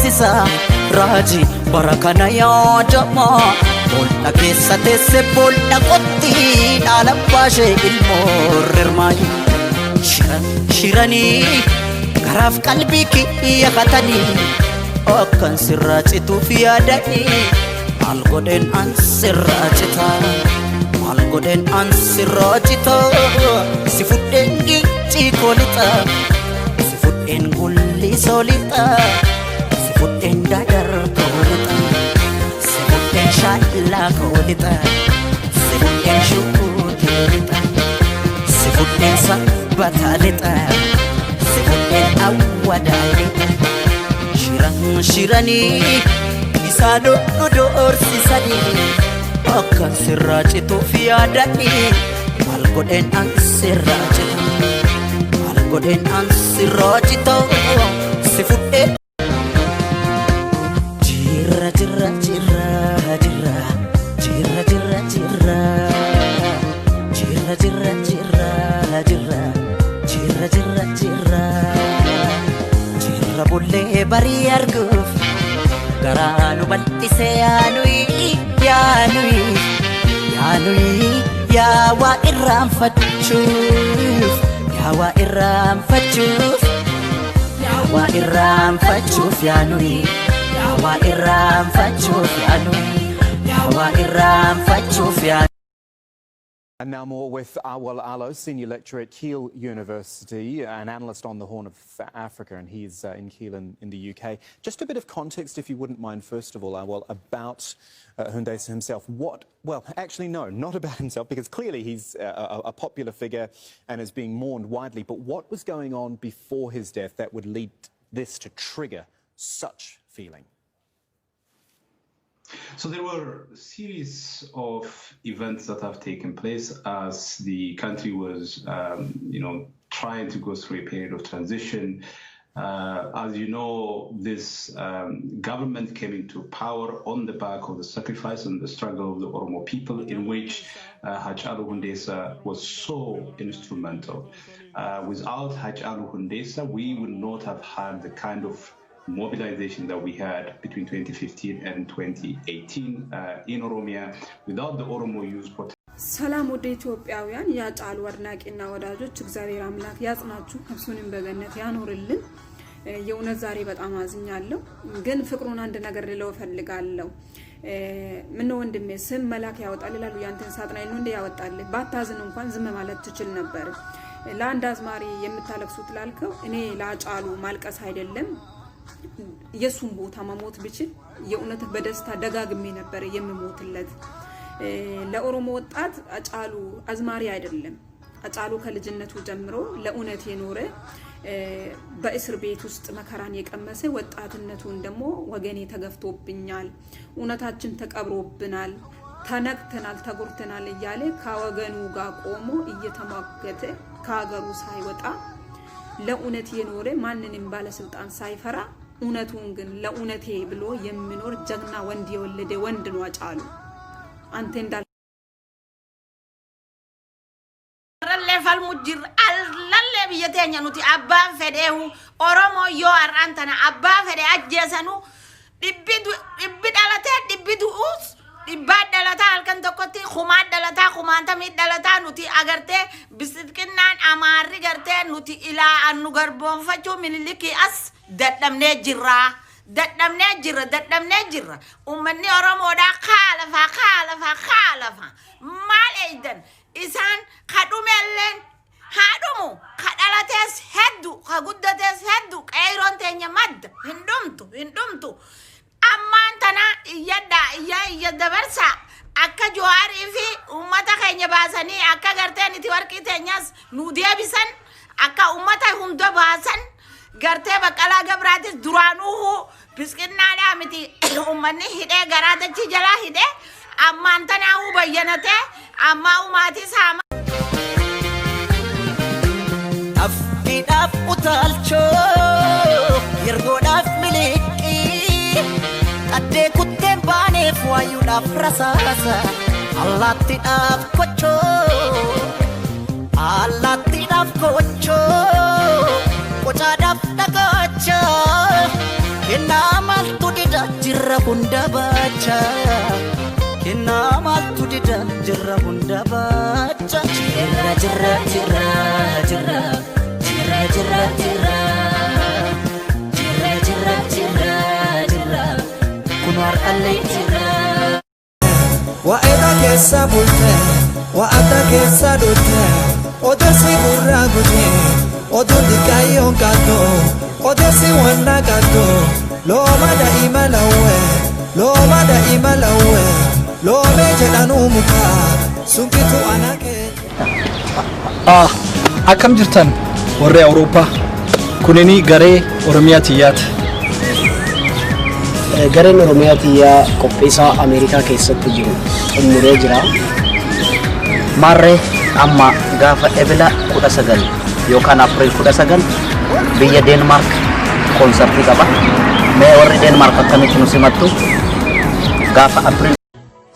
beeksisa raaji barakana yaa jamaa bolla keessa teesse bolla qotti dhaala baashee ilmoo rirmaayi shiranii garaaf qalbii kiyya katanii akkan sirraa cituuf yaadanii maal godheen an sirraa citaa maal godheen an sirraa citaa si fudheen giccii koolixa si fudheen gulli soolixa si fudheen daadar koolixa si fudheen shaallaa koolixa si fudheen shukuuteelixa si fudheen sabbatalixa si fudheen awwadaalixa shiranii isaano doorsisanii akka sirraa cituuf yaadanii maal godheen an sirraa citu maal godheen an sirraa citu si fudhee jirra jirra jirra jirra jirra jirra jirra jirra jirra jirra jirra jirra jirra jirra jirra bullee barii arguuf garaanu bal'ise yaanui yaawaa irraanfachuuf yaawaa irraanfachuuf yaawaa irraanfachuuf yaanui yaawaa irraanfachuuf yaanui yaawaa irraanfachuuf yaanui. And now more with Hacaaluu, Senior Lecturer at Keele University, an analyst on the Horn of Africa, and he's in Keele in the UK. Just a bit of context, if you wouldn't mind, first of all, Hacaaluu, about Hundessa himself. Well, actually, no, not about himself, because clearly he's a popular figure and is being mourned widely. But what was going on before his death that would lead this to trigger such feeling? So there were a series of events that have taken place as the country was, trying to go through a period of transition. As you know, this government came into power on the back of the sacrifice and the struggle of the Oromo people, in which Hacaaluu Hundessa was so instrumental. Without Hacaaluu Hundessa, we would not have had the kind of mobilization that we had between 2015 and 2018 in Oromia. Without the Oromo youth protest. ሰላም ወደ ኢትዮጵያውያን ያጫሉ ወርናቂና ወዳጆች እግዚአብሔር አምላክ ያጽናችሁ ነፍሱንም በገነት ያኖርልን። የእውነት ዛሬ በጣም አዝኛለሁ፣ ግን ፍቅሩን አንድ ነገር ልለው ፈልጋለሁ። ምን ነው ወንድሜ ስም መላክ ያወጣል ይላሉ። ያንተን ሳጥናይ ነው እንደ ያወጣል። ባታዝን እንኳን ዝም ማለት ትችል ነበር። ለአንድ አዝማሪ የምታለቅሱት ላልከው እኔ ላጫሉ ማልቀስ አይደለም የሱም ቦታ መሞት ብችል የእውነት በደስታ ደጋግሜ ነበር የምሞትለት። ለኦሮሞ ወጣት አጫሉ አዝማሪ አይደለም። አጫሉ ከልጅነቱ ጀምሮ ለኡነት የኖረ በእስር ቤት ውስጥ መከራን የቀመሰ ወጣትነቱን ደግሞ ወገኔ ተገፍቶብኛል፣ ኡነታችን ተቀብሮብናል፣ ተነክተናል፣ ተጎርተናል እያለ ከወገኑ ጋር ቆሞ እየተሟገተ ከሀገሩ ሳይወጣ ለኡነት የኖረ ማንንም ባለስልጣን ሳይፈራ ኡነቱን ግን ለኡነቴ ብሎ የሚኖር ጀግና ወንድ የወለደ ወንድ ነው አጫሉ። አንተ እንዳል ረለፋል ሙጅር አላለ በየተኛ ኑቲ አባን ፈደሁ ኦሮሞ ዮ አራንተና አባ ፈደ አጀሰኑ ዲቢዳላተ ዲቢዱስ Ibadalata alkan tokkotti khumaad dalata khumaantami dalata nuti agarte bisidkinnan amarri garte nuti ila annu garboonfachu mililiki as dadamne jirra ummanni oromoodha khalafa maal eeydan isaan kadhumellen haadhumu kadhalatees heddu kaguddatees heddu qeeroon teenya madda hindumtu amman tana iyadda barsa akka Jawar fi ummata keenya baasanii akka garteen itti warqii teenyas nu deebisan akka ummata hunda baasan gartee Baqqalaa Gabraatis duraanuu biskinaadha miti ummanni hidhee garaadachi jala hidhee amman tana bayyanate amma umaatis hama afidaf utalcho yergodaf miliki Ade kutten bane fuayu da frasasa Allati daf kocho Kocha daf da kocho Inama maaltu dida jirra hunda bacha kenna maaltu dida jirra hunda bacha jirra jirra jirra jirra jirra jirra jirra jirra jirra jirra jirra kunwar alay jirra wa eda kessa bulte wa ata kessa dote odesi burra guje odundi kayon kato odesi wanna kato lo mada imalawe lo mada imalawe lo meje danu muka sunkitu anake akkam jirtan warri Awurooppaa kunini garee Oromiyaatiyaat gareen Oromiyaatiyaa qopheessaa Ameerikaa keessatti jiru xumuree jira marree amma gaafa ebila 19 yookaan April 19 biyya Denmark konsertii qaba mee warri Denmark akkamitti nu simattu gaafa April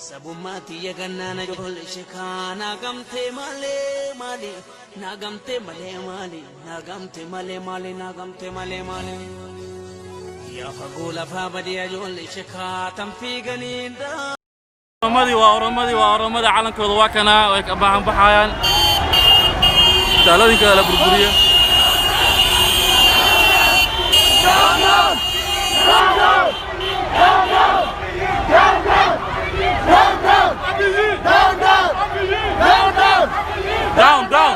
sabumati yaganana jole shekana gamte male male nagamte male male nagamte male male nagamte male male ya fagula fabadiya jole shekatam fi ganinda ورمضي على كذا وكنا وباهم بحيان تعالوا كذا بربرية down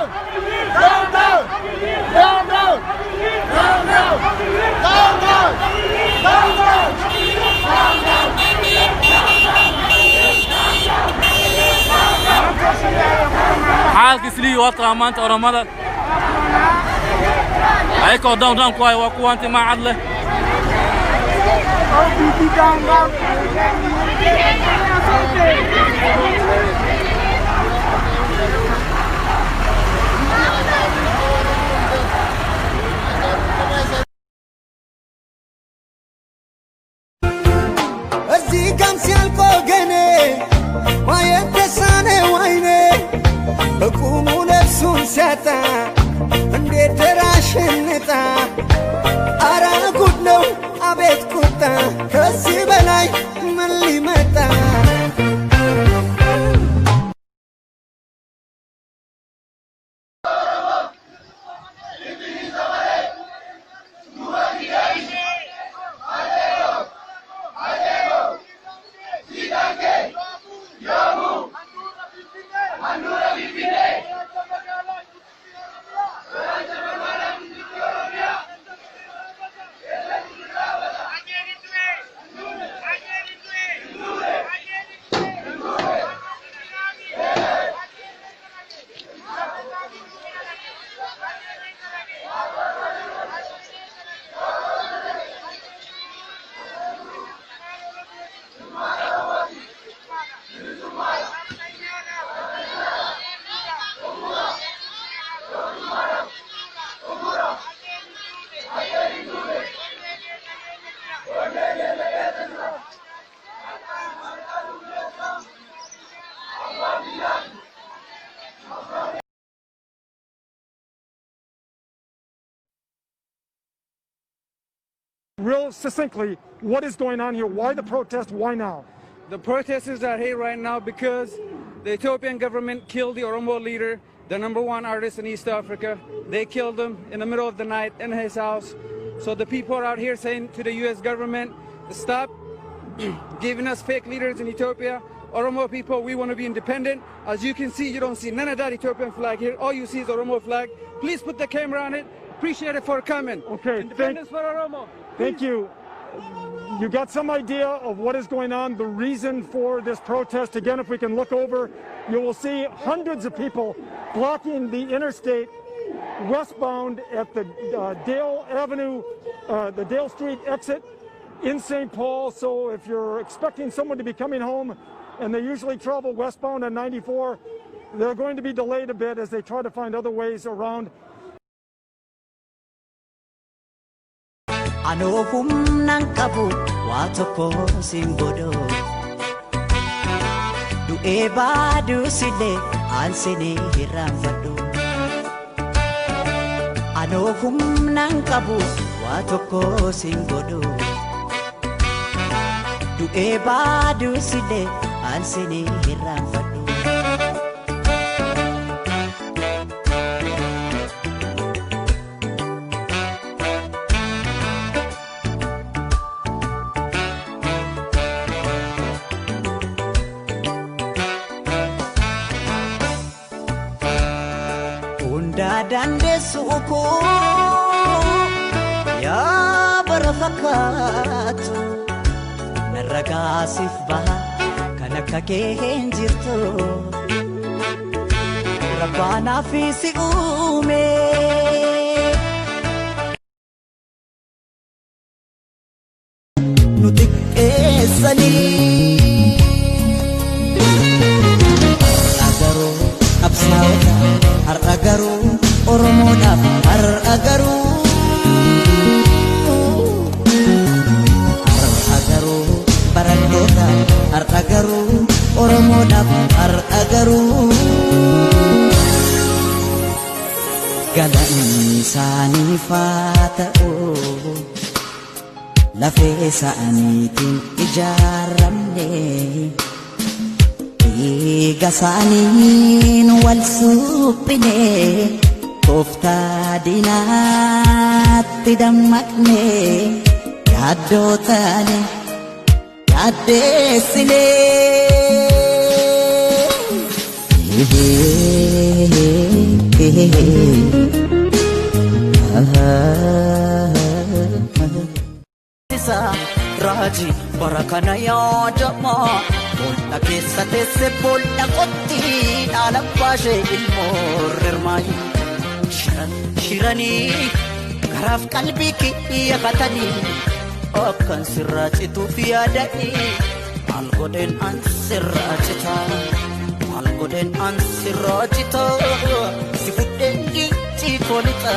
حالك سلي وطرا ما انت ورمضان ايكو داون كواي وكو انت ما عدله ازي كم سيالكو غني ما يتساني ويني بقومو نفسون ساتا اندي تراشنتا ارا قدنو ابيت كتا كسي بلاي من لي متا Real succinctly, what is going on here? Why the protest? Why now? The protesters are here right now because the Ethiopian government killed the Oromo leader, the #1 artist in East Africa. They killed him in the middle of the night in his house. So the people are out here saying to the US government, stop giving us fake leaders in Ethiopia. Oromo people, we want to be independent. As you can see, you don't see none of that Ethiopian flag here. All you see is Oromo flag. Please put the camera on it. Appreciate it for coming. Okay, independence for Oromo. Thank you. You got some idea of what is going on, the reason for this protest. Again, if we can look over, you will see hundreds of people blocking the interstate westbound at the Dale Avenue, the Dale Street exit in St. Paul. So if you're expecting someone to be coming home, and they usually travel westbound on 94, they're going to be delayed a bit as they try to find other ways around. Ano humnang kabu watoko simbodo du eba du sile ansene hirambado ano humnang kabu watoko simbodo du'ee baaduu sidee aansinii hirraanfadhu. Dandeessu koo yaa bara fakkaatu narra gaasiif baha kan akka kee hin jirtu rabbaanaaf si uume. Nuti qeessanii agaroo qabsaa'ota har'a garuu oromoodhaaf har'a garuu barattoota har'a garuu oromoodhaaf har'a garuu galanni isaaniif haa ta'u lafee isaaniitiin ijaaramne dhiiga isaaniin wal suphine Tooftaa diinaatti dammaqne yaaddoo taane yaaddeessine. Raji bara kana yaadama boolla keessa teesse boolla qotti dhaala baashee ilmoo rirmaayi. Shiranii garaaf qalbii kiyya katanii akkan sirraa cituuf yaadanii maal godheen an sirraa citaa maal godheen an sirraa citaa si fudheen giitii koolixa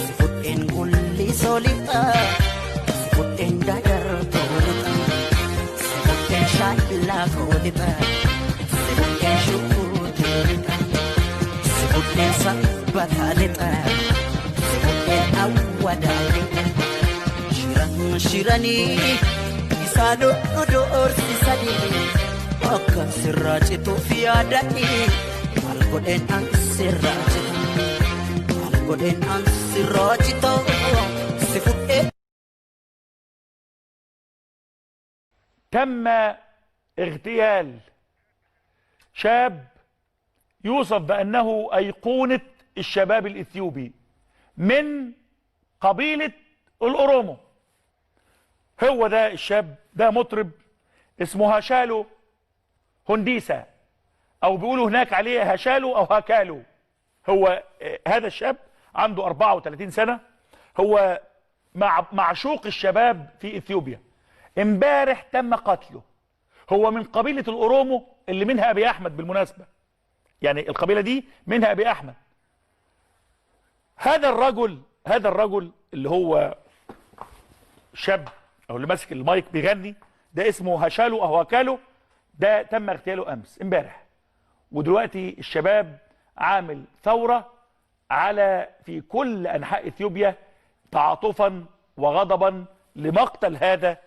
si fudheen gulli soolixa si fudheen daadar koolixa si fudheen shaallaa koolixa si fudheen shukuuteelixa si fudheen batalita sibukeen awwadaalixa shiranii isaanu doorsisanii akka sirraa cituuf yaadanii maal godheen an sirraa citu maal godheen an sirraa citu si fudheen. تم اغتيال شاب يوصف بأنه أيقونة الشباب الإثيوبي من قبيلة الأورومو. هو ده الشاب ده مطرب اسمه هاشالو هنديسا أو بيقولوا هناك عليه هشالو أو هاكالو. هو هذا الشاب عنده 34 سنة، هو معشوق الشباب في إثيوبيا. امبارح تم قتله. هو من قبيلة الأورومو اللي منها أبي أحمد بالمناسبة، يعني القبيلة دي منها أبي أحمد. هذا الرجل اللي هو شاب او اللي ماسك المايك بيغني ده اسمه هشالو او هاكالو، ده تم اغتياله امبارح. ودلوقتي الشباب عامل ثورة في كل انحاء اثيوبيا تعاطفا وغضبا لمقتل هذا